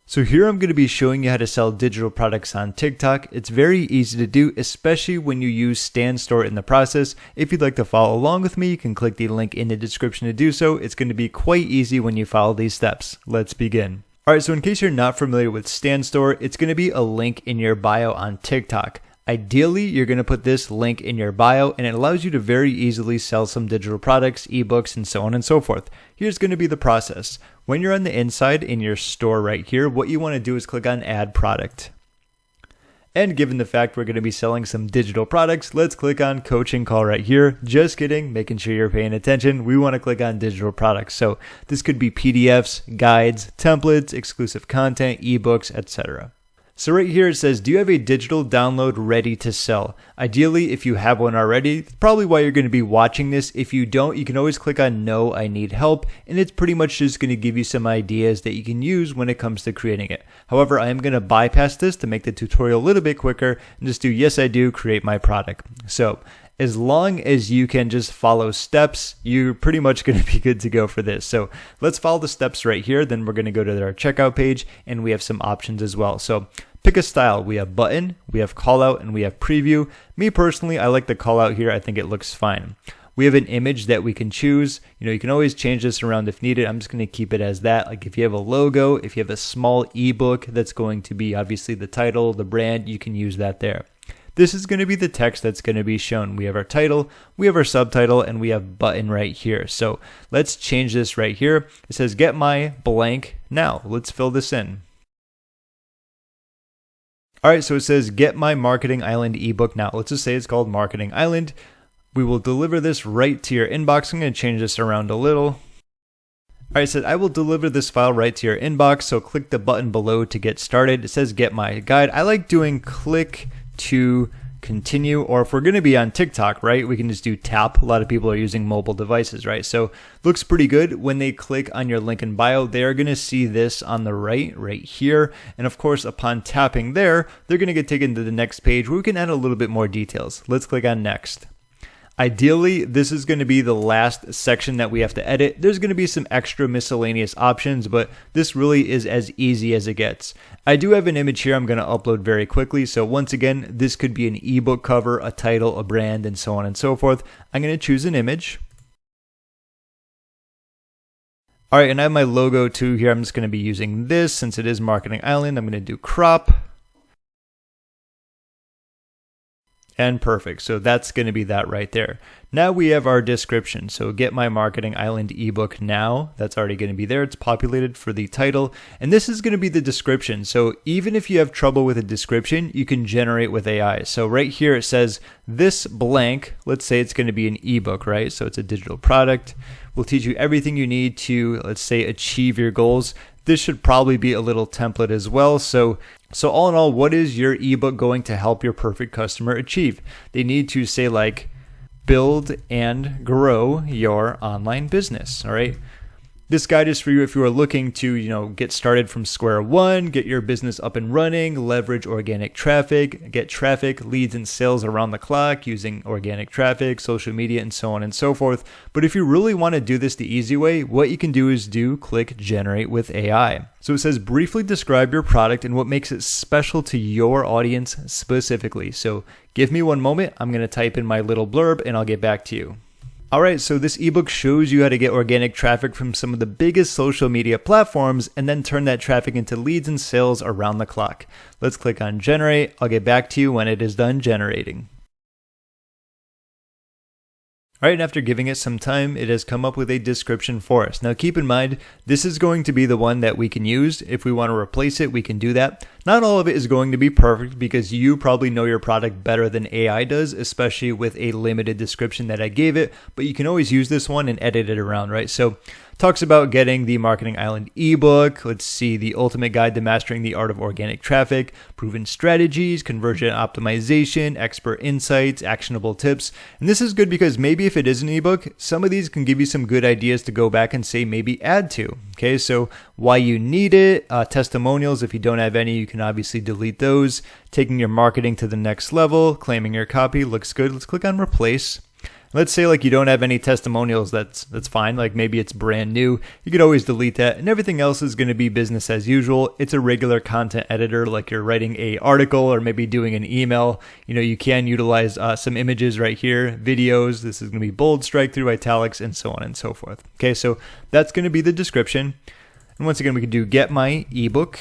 So here I'm going to be showing you how to sell digital products on TikTok. It's very easy to do, especially when you use StanStore in the process. If you'd like to follow along with me, you can click the link in the description to do so. It's going to be quite easy when you follow these steps. Let's begin. Alright, so in case you're not familiar with StanStore, it's going to be a link in your bio on TikTok. Ideally, you're going to put this link in your bio and it allows you to very easily sell some digital products, ebooks, and so on and so forth. Here's going to be the process. When you're on the inside in your store right here, what you want to do is click on Add Product. And given the fact we're going to be selling some digital products, let's click on Coaching Call right here. Just kidding, making sure you're paying attention. We want to click on digital products. So this could be PDFs, guides, templates, exclusive content, ebooks, etc. So right here it says, do you have a digital download ready to sell? Ideally, if you have one already, that's probably why you're going to be watching this. If you don't, you can always click on No, I need help. And it's pretty much just going to give you some ideas that you can use when it comes to creating it. However, I am going to bypass this to make the tutorial a little bit quicker and just do, yes, I do, create my product. So as long as you can just follow steps, you're pretty much going to be good to go for this. So let's follow the steps right here. Then we're going to go to our checkout page and we have some options as well. So pick a style. We have button, we have call out, and we have preview. Me personally, I like the call out here. I think it looks fine. We have an image that we can choose. You can always change this around if needed. I'm just going to keep it as that. Like if you have a logo, if you have a small ebook, that's going to be obviously the title, the brand, you can use that there. This is going to be the text that's going to be shown. We have our title, we have our subtitle, and we have button right here. So let's change this right here. It says get my blank now. Let's fill this in. All right, so it says get my Marketing Island ebook now. Let's just say it's called Marketing Island. We will deliver this right to your inbox. I'm going to change this around a little. All right, it says I will deliver this file right to your inbox. So click the button below to get started. It says get my guide. I like doing click to continue, or if we're going to be on TikTok, right, we can just do tap. A lot of people are using mobile devices, right? So looks pretty good. When they click on your link in bio, they are going to see this on the right here. And of course, upon tapping there, they're going to get taken to the next page where we can add a little bit more details. Let's click on next. Ideally, this is going to be the last section that we have to edit. There's going to be some extra miscellaneous options, but this really is as easy as it gets. I do have an image here I'm going to upload very quickly. So once again, this could be an ebook cover, a title, a brand, and so on and so forth. I'm going to choose an image. All right, and I have my logo too here. I'm just going to be using this since it is Marketing Island. I'm going to do crop. And perfect. So that's going to be that right there. Now we have our description. So get my Marketing Island ebook now. That's already going to be there. It's populated for the title. And this is going to be the description. So even if you have trouble with a description, you can generate with AI. So right here it says this blank, let's say it's going to be an ebook, right? So it's a digital product. We'll teach you everything you need to, let's say, achieve your goals. This should probably be a little template as well. So all in all, what is your ebook going to help your perfect customer achieve? They need to say like, build and grow your online business. All right. This guide is for you if you are looking to, get started from square one, get your business up and running, leverage organic traffic, get traffic, leads, and sales around the clock using organic traffic, social media, and so on and so forth. But if you really want to do this the easy way, what you can do is click Generate with AI. So it says briefly describe your product and what makes it special to your audience specifically. So give me one moment. I'm going to type in my little blurb and I'll get back to you. All right, so this ebook shows you how to get organic traffic from some of the biggest social media platforms and then turn that traffic into leads and sales around the clock. Let's click on Generate. I'll get back to you when it is done generating. All right, and after giving it some time, it has come up with a description for us. Now keep in mind, this is going to be the one that we can use. If we want to replace it, we can do that. Not all of it is going to be perfect because you probably know your product better than AI does, especially with a limited description that I gave it, but you can always use this one and edit it around, right? So talks about getting the Marketing Island ebook. Let's see, the ultimate guide to mastering the art of organic traffic, proven strategies, conversion optimization, expert insights, actionable tips. And this is good because maybe if it is an ebook, some of these can give you some good ideas to go back and say maybe add to. Okay, so why you need it, testimonials. If you don't have any, you can obviously delete those. Taking your marketing to the next level, claiming your copy looks good. Let's click on replace. Let's say like you don't have any testimonials, that's fine. Like maybe it's brand new. You could always delete that, and everything else is going to be business as usual. It's a regular content editor, like you're writing a article or maybe doing an email. You can utilize some images right here, videos. This is going to be bold, strike through, italics, and so on and so forth. Okay, so that's going to be the description. And once again, we can do get my ebook.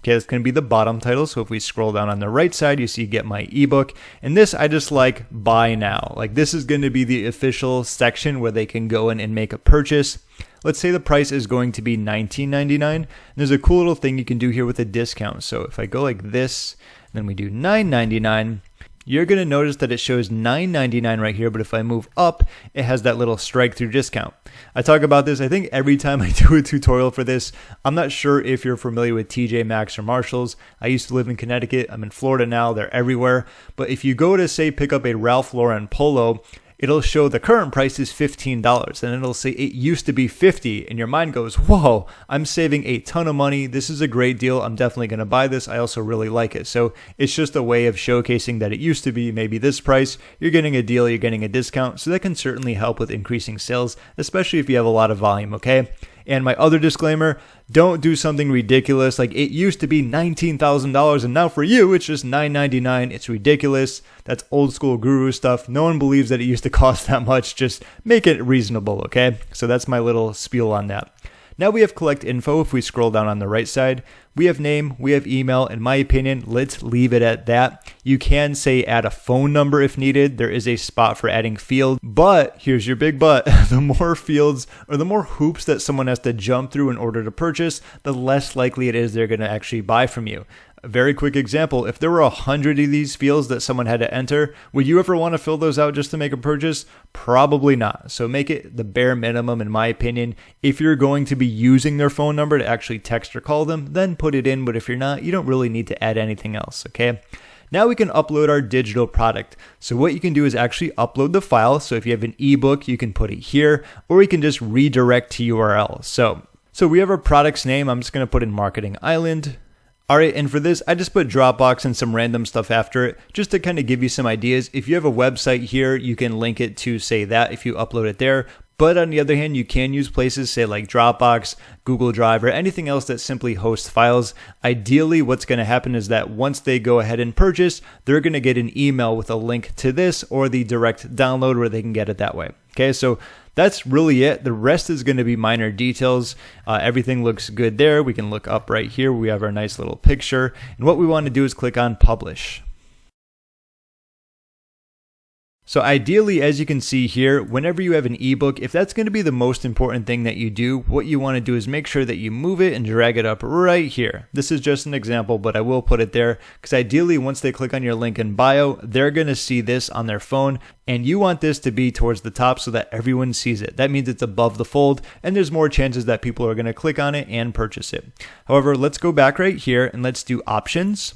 Okay, that's going to be the bottom title. So if we scroll down on the right side, you see get my ebook. And this I just like buy now. Like this is going to be the official section where they can go in and make a purchase. Let's say the price is going to be $19.99. And there's a cool little thing you can do here with a discount. So if I go like this, then we do $9.99. You're going to notice that it shows $9.99 right here, but if I move up, it has that little strike through discount. I talk about this, I think every time I do a tutorial for this. I'm not sure if you're familiar with TJ Maxx or Marshalls. I used to live in Connecticut. I'm in Florida now. They're everywhere. But if you go to say pick up a Ralph Lauren polo, it'll show the current price is $15 and it'll say it used to be $50 and your mind goes, whoa, I'm saving a ton of money. This is a great deal. I'm definitely going to buy this. I also really like it. So it's just a way of showcasing that it used to be maybe this price. You're getting a deal, you're getting a discount. So that can certainly help with increasing sales, especially if you have a lot of volume, okay? And my other disclaimer, don't do something ridiculous like it used to be $19,000 and now for you it's just $9.99. It's ridiculous. That's old school guru stuff. No one believes that it used to cost that much. Just make it reasonable, okay? So that's my little spiel on that. Now we have collect info. If we scroll down on the right side, we have name, we have email. In my opinion, let's leave it at that. You can say add a phone number if needed. There is a spot for adding field, but here's your big but. The more fields or the more hoops that someone has to jump through in order to purchase, the less likely it is they're going to actually buy from you. A very quick example, if there were 100 of these fields that someone had to enter, would you ever want to fill those out just to make a purchase? Probably not. So make it the bare minimum, in my opinion. If you're going to be using their phone number to actually text or call them, then put it in. But if you're not, you don't really need to add anything else, okay? Now we can upload our digital product. So what you can do is actually upload the file. So if you have an ebook, you can put it here, or you can just redirect to URL. So we have our product's name. I'm just going to put in Marketing Island. All right, and for this, I just put Dropbox and some random stuff after it, just to kind of give you some ideas. If you have a website here, you can link it to say that if you upload it there. But on the other hand, you can use places, say like Dropbox, Google Drive, or anything else that simply hosts files. Ideally, what's going to happen is that once they go ahead and purchase, they're going to get an email with a link to this or the direct download where they can get it that way. Okay, so that's really it. The rest is going to be minor details. Everything looks good there. We can look up right here. We have our nice little picture. And what we want to do is click on Publish. So ideally, as you can see here, whenever you have an ebook, if that's going to be the most important thing that you do, what you want to do is make sure that you move it and drag it up right here. This is just an example, but I will put it there because ideally, once they click on your link in bio, they're going to see this on their phone, and you want this to be towards the top so that everyone sees it. That means it's above the fold, and there's more chances that people are going to click on it and purchase it. However, let's go back right here and let's do options.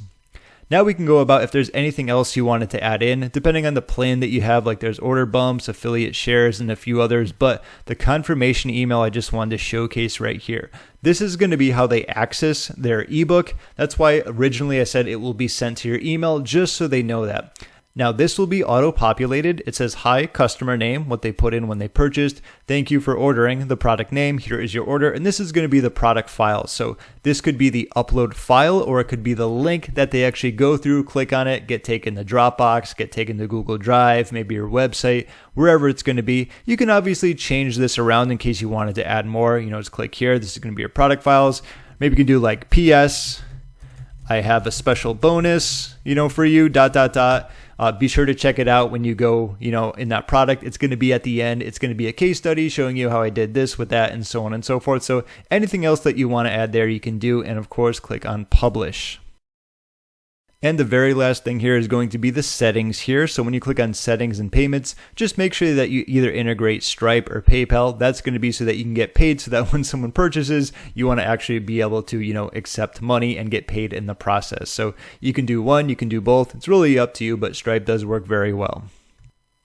Now we can go about if there's anything else you wanted to add in, depending on the plan that you have, like there's order bumps, affiliate shares, and a few others, but the confirmation email I just wanted to showcase right here. This is going to be how they access their ebook. That's why originally I said it will be sent to your email, just so they know that. Now this will be auto-populated. It says, hi, customer name, what they put in when they purchased. Thank you for ordering the product name. Here is your order. And this is going to be the product file. So this could be the upload file, or it could be the link that they actually go through, click on it, get taken to Dropbox, get taken to Google Drive, maybe your website, wherever it's going to be. You can obviously change this around in case you wanted to add more. Just click here. This is going to be your product files. Maybe you can do like PS, I have a special bonus, for you, ... Be sure to check it out when you go, in that product. It's going to be at the end. It's going to be a case study showing you how I did this with that and so on and so forth. So anything else that you want to add there, you can do. And of course, click on Publish. And the very last thing here is going to be the settings here. So when you click on settings and payments, just make sure that you either integrate Stripe or PayPal. That's going to be so that you can get paid, so that when someone purchases, you want to actually be able to, accept money and get paid in the process. So you can do one, you can do both. It's really up to you, but Stripe does work very well.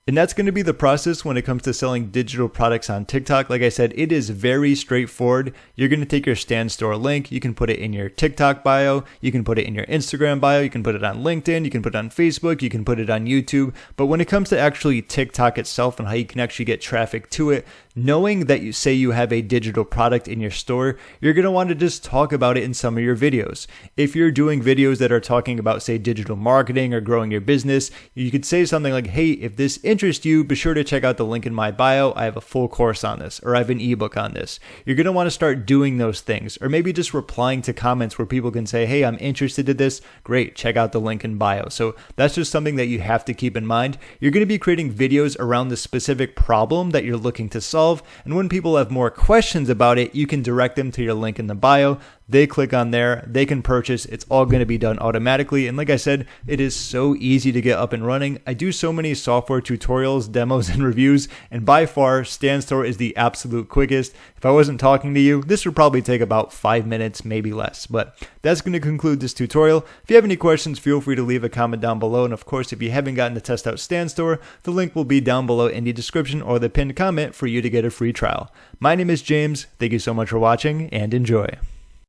And that's going to be the process when it comes to selling digital products on TikTok. Like I said, it is very straightforward. You're going to take your Stan Store link. You can put it in your TikTok bio. You can put it in your Instagram bio. You can put it on LinkedIn. You can put it on Facebook. You can put it on YouTube. But when it comes to actually TikTok itself and how you can actually get traffic to it, knowing that you say you have a digital product in your store, you're going to want to just talk about it in some of your videos. If you're doing videos that are talking about, say, digital marketing or growing your business, you could say something like, hey, if this interests you, be sure to check out the link in my bio. I have a full course on this, or I have an ebook on this. You're going to want to start doing those things, or maybe just replying to comments where people can say, hey, I'm interested in this. Great, check out the link in bio. So that's just something that you have to keep in mind. You're going to be creating videos around the specific problem that you're looking to solve. And when people have more questions about it, you can direct them to your link in the bio. They click on there, they can purchase. It's all going to be done automatically. And like I said, it is so easy to get up and running. I do so many software tutorials, demos, and reviews, and by far, Stan Store is the absolute quickest. If I wasn't talking to you, this would probably take about 5 minutes, maybe less. But that's going to conclude this tutorial. If you have any questions, feel free to leave a comment down below. And of course, if you haven't gotten to test out Stan Store, the link will be down below in the description or the pinned comment for you to get a free trial. My name is James. Thank you so much for watching, and enjoy.